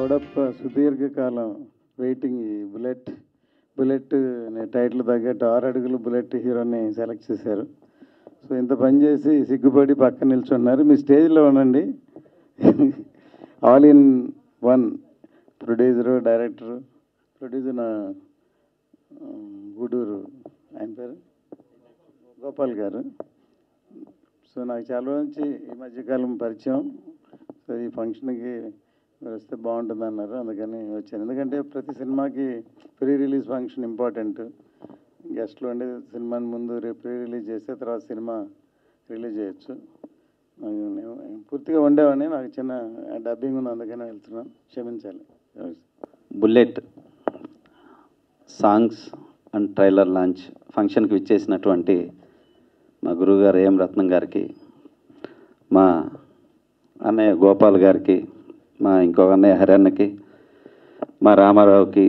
చౌడప్ప సుదీర్ఘకాలం వెయిటింగ్. ఈ బుల్లెట్ అనే టైటిల్ తగ్గట్టు 6 అడుగులు బుల్లెట్ హీరోని సెలెక్ట్ చేశారు. సో ఇంత పని చేసి సిగ్గుపడి పక్కన నిల్చున్నారు. మీ స్టేజ్లో ఉండండి. All in one producer, director. Producer నా గూడూరు, ఆయన పేరు గోపాల్ గారు. సో నాకు చాలా నుంచి ఈ మధ్యకాలం పరిచయం. సో ఈ ఫంక్షన్కి వస్తే బాగుంటుంది అన్నారు, అందుకని వచ్చాను. ఎందుకంటే ప్రతి సినిమాకి ప్రీ రిలీజ్ ఫంక్షన్ ఇంపార్టెంట్. గెస్ట్లు ఉండి సినిమాని ముందు ప్రీ రిలీజ్ చేస్తే తర్వాత సినిమా రిలీజ్ చేయొచ్చు. నేను పూర్తిగా ఉండేవాడిని, నాకు చిన్న డబ్బింగ్ ఉంది, అందుకని వెళ్తున్నాను, క్షమించాలి. Bullet songs and trailer launch ఫంక్షన్కి విచ్చేసినటువంటి మా గురువుగారు ఏం రత్నం గారికి, మా అన్నయ్య గోపాల్ గారికి, మా ఇంకొక అన్నయ్య హరియన్నకి, మా రామారావుకి,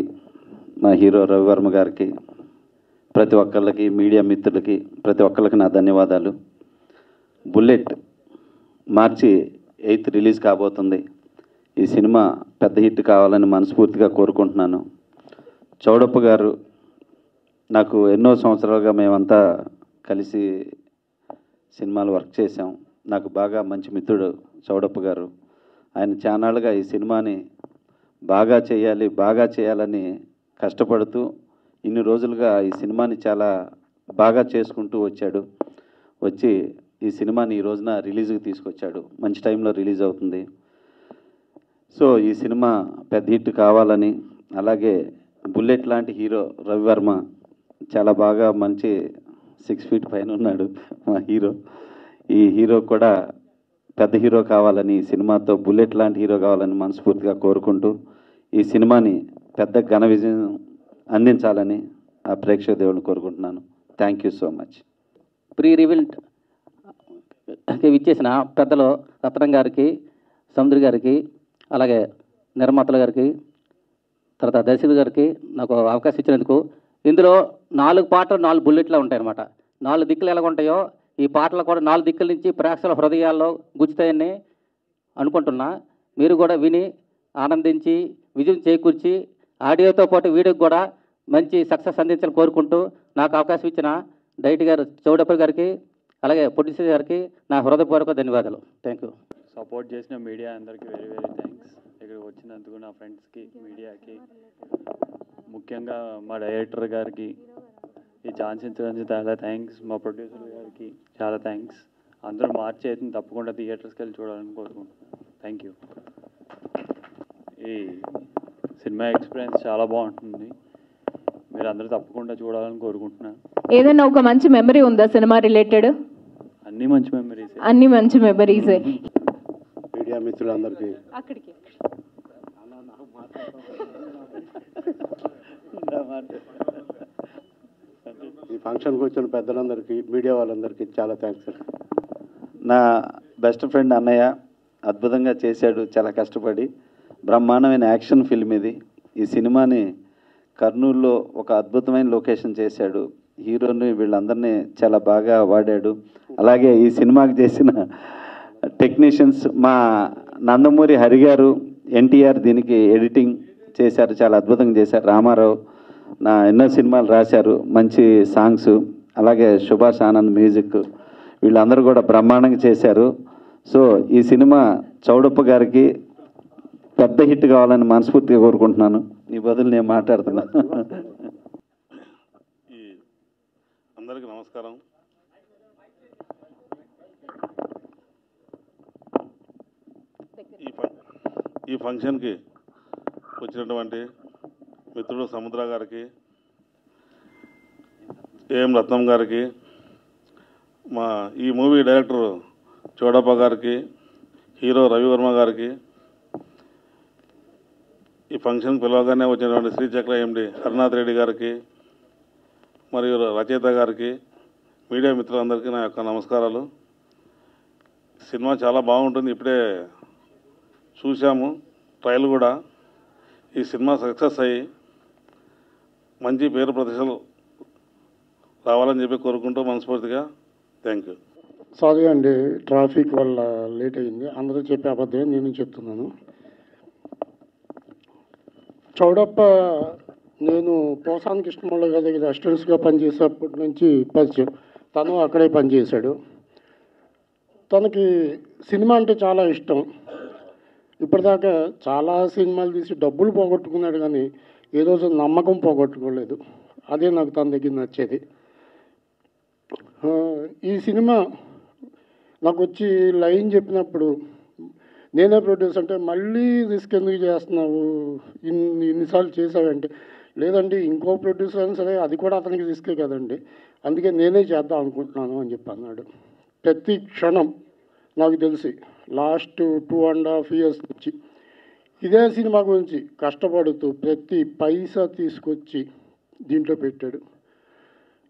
మా హీరో రవివర్మ గారికి, ప్రతి ఒక్కళ్ళకి, మీడియా మిత్రులకి ప్రతి ఒక్కళ్ళకి నా ధన్యవాదాలు. బుల్లెట్ మార్చి 8th రిలీజ్ కాబోతుంది. ఈ సినిమా పెద్ద హిట్ కావాలని మనస్ఫూర్తిగా కోరుకుంటున్నాను. చౌడప్ప గారు నాకు ఎన్నో సంవత్సరాలుగా మేమంతా కలిసి సినిమాలు వర్క్ చేసాం. నాకు బాగా మంచి మిత్రుడు చౌడప్ప గారు. ఆయన చానాళ్ళుగా ఈ సినిమాని బాగా చేయాలని కష్టపడుతూ ఇన్ని రోజులుగా ఈ సినిమాని చాలా బాగా చేసుకుంటూ వచ్చి ఈ సినిమాని ఈ రోజున రిలీజ్కి తీసుకొచ్చాడు. మంచి టైంలో రిలీజ్ అవుతుంది. సో ఈ సినిమా పెద్ద హిట్ కావాలని, అలాగే బుల్లెట్ లాంటి హీరో రవివర్మ చాలా బాగా మంచి 6 feet పైన ఉన్నాడు మా హీరో. ఈ హీరో కూడా పెద్ద హీరో కావాలని, ఈ సినిమాతో బుల్లెట్ లాంటి హీరో కావాలని మనస్ఫూర్తిగా కోరుకుంటూ ఈ సినిమాని పెద్ద ఘన విజయం అందించాలని ఆ ప్రేక్షక దేవుడిని కోరుకుంటున్నాను. Thank you so much. Pre revealed ఇచ్చేసిన పెద్దలు రత్నం గారికి, సముద్ర గారికి, అలాగే నిర్మాతల గారికి, తర్వాత దర్శకుడు గారికి నాకు అవకాశం ఇచ్చినందుకు. ఇందులో 4 పాటలు 4 బుల్లెట్లు ఉంటాయన్నమాట. 4 దిక్కులు ఎలా ఉంటాయో ఈ పాటలు కూడా 4 దిక్కుల నుంచి ప్రేక్షకుల హృదయాల్లో గుచ్చుతాయని అనుకుంటున్నా. మీరు కూడా విని ఆనందించి విజయం చేకూర్చి ఆడియోతో పాటు వీడియోకి కూడా మంచి సక్సెస్ అందించాలని కోరుకుంటూ నాకు అవకాశం ఇచ్చిన డైరెక్టర్ గారు చౌడప్ప గారికి, అలాగే ప్రొడ్యూసర్ గారికి నా హృదయపూర్వక ధన్యవాదాలు. Thank you. సపోర్ట్ చేసిన మీడియా అందరికీ వెరీ థ్యాంక్స్. ఇక్కడ వచ్చినందుకు నా ఫ్రెండ్స్కి, మీడియాకి, ముఖ్యంగా మా డైరెక్టర్ గారికి ఈ ఛాన్స్ ఇచ్చినందుకు చాలా థ్యాంక్స్. మా ప్రొడ్యూసర్ గారికి చాలా థ్యాంక్స్. అందరూ మార్చి అయితే తప్పకుండా థియేటర్స్కి వెళ్ళి చూడాలని కోరుకుంటున్నాను. Thank you. ఈ సినిమా ఎక్స్పీరియన్స్ చాలా బాగుంటుంది. మీరు అందరూ తప్పకుండా చూడాలని కోరుకుంటున్నాను. ఏదైనా ఒక మంచి మెమరీ ఉందా సినిమా రిలేటెడ్? అన్ని మంచి మెమరీస్. అన్ని మంచి మెమరీస్. మీడియా మిత్రులందరికీ అక్కడికి ఈ ఫంక్షన్కి వచ్చిన పెద్దలందరికీ, మీడియా వాళ్ళందరికీ చాలా థ్యాంక్స్. నా బెస్ట్ ఫ్రెండ్ అన్నయ్య అద్భుతంగా చేశాడు, చాలా కష్టపడి. బ్రహ్మాండమైన యాక్షన్ ఫిల్మ్ ఇది. ఈ సినిమాని కర్నూలులో ఒక అద్భుతమైన లొకేషన్ చేశాడు. హీరోని వీళ్ళందరినీ చాలా బాగా వాడాడు. అలాగే ఈ సినిమాకి చేసిన టెక్నీషియన్స్ మా నందమూరి హరి గారు, ఎన్టీఆర్ దీనికి ఎడిటింగ్ చేశారు, చాలా అద్భుతంగా చేశారు. రామారావు నా ఎన్నో సినిమాలు రాశారు, మంచి సాంగ్స్. అలాగే సుభాష్ ఆనంద్ మ్యూజిక్, వీళ్ళందరూ కూడా బ్రహ్మాండంగా చేశారు. సో ఈ సినిమా చౌడప్ప గారికి పెద్ద హిట్ కావాలని మనస్ఫూర్తిగా కోరుకుంటున్నాను. ఈ బదులు నేను మాట్లాడుతున్నా. అందరికీ నమస్కారం. ఈ ఫంక్షన్కి వచ్చినటువంటి మిత్రుడు సముద్ర గారికి, ఏం రత్నం గారికి, మా ఈ మూవీ డైరెక్టర్ చౌడప్ప గారికి, హీరో రవివర్మ గారికి, ఈ ఫంక్షన్కి పిలవగానే వచ్చినటువంటి శ్రీచక్ర ఎండి హరినాథ్ రెడ్డి గారికి, మరియు రచయిత గారికి, మీడియా మిత్రులందరికీ నా యొక్క నమస్కారాలు. సినిమా చాలా బాగుంటుంది. ఇప్పుడే చూసాము ట్రయల్ కూడా. ఈ సినిమా సక్సెస్ అయ్యి మంచి పేరు ప్రతిష్టలు రావాలని చెప్పి కోరుకుంటూ మనస్ఫూర్తిగా థ్యాంక్ యూ. సారీ అండి, ట్రాఫిక్ వల్ల లేట్ అయింది. అందరూ చెప్పే అబద్ధమే నేను చెప్తున్నాను. చౌడప్ప నేను పోసాని కృష్ణమూర్తి గారి దగ్గర అసిస్టెంట్స్గా పనిచేసేప్పటి నుంచి పరిచయం. తను అక్కడే పనిచేశాడు. తనకి సినిమా అంటే చాలా ఇష్టం. ఇప్పటిదాకా చాలా సినిమాలు తీసి డబ్బులు పోగొట్టుకున్నాడు, కానీ ఏ రోజు నమ్మకం పోగొట్టుకోలేదు. అదే నాకు తన దగ్గర నచ్చేది. ఈ సినిమా నాకు వచ్చి లైన్ చెప్పినప్పుడు నేనే ప్రొడ్యూస్ అంటే, మళ్ళీ రిస్క్ ఎందుకు చేస్తున్నావు, ఇన్నిసార్లు చేసావంటే, లేదండి ఇంకో ప్రొడ్యూసర్ అయినా సరే అది కూడా అతనికి రిస్కే కదండి, అందుకే నేనే చేద్దాం అనుకుంటున్నాను అని చెప్పి అన్నాడు. ప్రతి క్షణం నాకు తెలిసి లాస్ట్ 2.5 years నుంచి ఇదే సినిమా గురించి కష్టపడుతూ ప్రతి పైసా తీసుకొచ్చి దీంట్లో పెట్టాడు.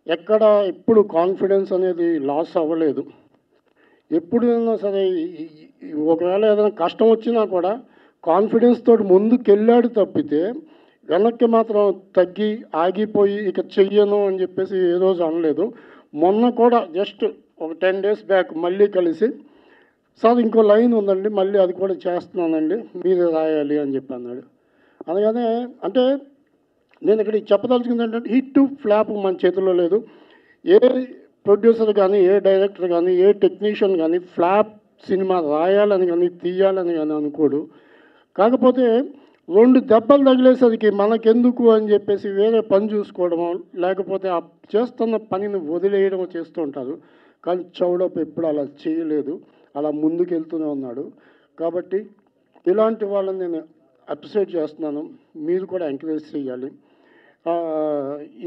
ఎక్కడ ఎప్పుడు కాన్ఫిడెన్స్ అనేది లాస్ అవ్వలేదు. ఎప్పుడైనా సరే ఒకవేళ ఏదైనా కష్టం వచ్చినా కూడా కాన్ఫిడెన్స్ తోటి ముందుకెళ్ళాడు తప్పితే వెనక్కి మాత్రం తగ్గి ఆగిపోయి ఇక చెయ్యను అని చెప్పేసి ఏ రోజు అనలేదు. మొన్న కూడా జస్ట్ ఒక 10 days బ్యాక్ మళ్ళీ కలిసి, సార్ ఇంకో లైన్ ఉందండి, మళ్ళీ అది కూడా చేస్తున్నానండి, మీరే రాయాలి అని చెప్పి అన్నాడు. అనగానే అంటే నేను ఇక్కడ చెప్పదలుచుకుంది ఏంటంటే, హిట్ ఫ్లాప్ మన చేతిలో లేదు. ఏ ప్రొడ్యూసర్ కానీ, ఏ డైరెక్టర్ కానీ, ఏ టెక్నీషియన్ కానీ ఫ్లాప్ సినిమా రాయాలని కానీ తీయాలని కానీ అనుకోడు. కాకపోతే 2 దెబ్బలు తగిలేసరికి మనకెందుకు అని చెప్పేసి వేరే పని చూసుకోవడమో, లేకపోతే ఆ చేస్తున్న పనిని వదిలేయడమో చేస్తూ ఉంటారు. కానీ చౌడప్ప ఎప్పుడు అలా చేయలేదు, అలా ముందుకు వెళ్తూనే ఉన్నాడు. కాబట్టి ఇలాంటి వాళ్ళని నేను అప్రిషియేట్ చేస్తున్నాను. మీరు కూడా ఎంకరేజ్ చేయాలి.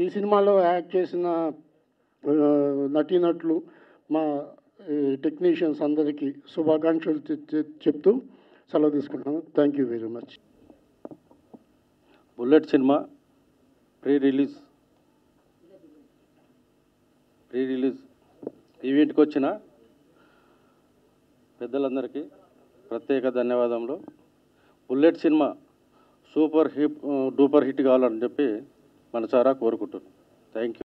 ఈ సినిమాలో యాక్ట్ చేసిన నటీనటులు, మా టెక్నీషియన్స్ అందరికీ శుభాకాంక్షలు చెప్తూ సెలవు తీసుకుంటున్నాను. Thank you very much. Bullet cinema pre release ఈవెంట్కి వచ్చిన పెద్దలందరికీ ప్రత్యేక ధన్యవాదములు. Bullet cinema super duper hit కావాలని చెప్పి మనసారా కోరుకుంటున్నాను. Thank you.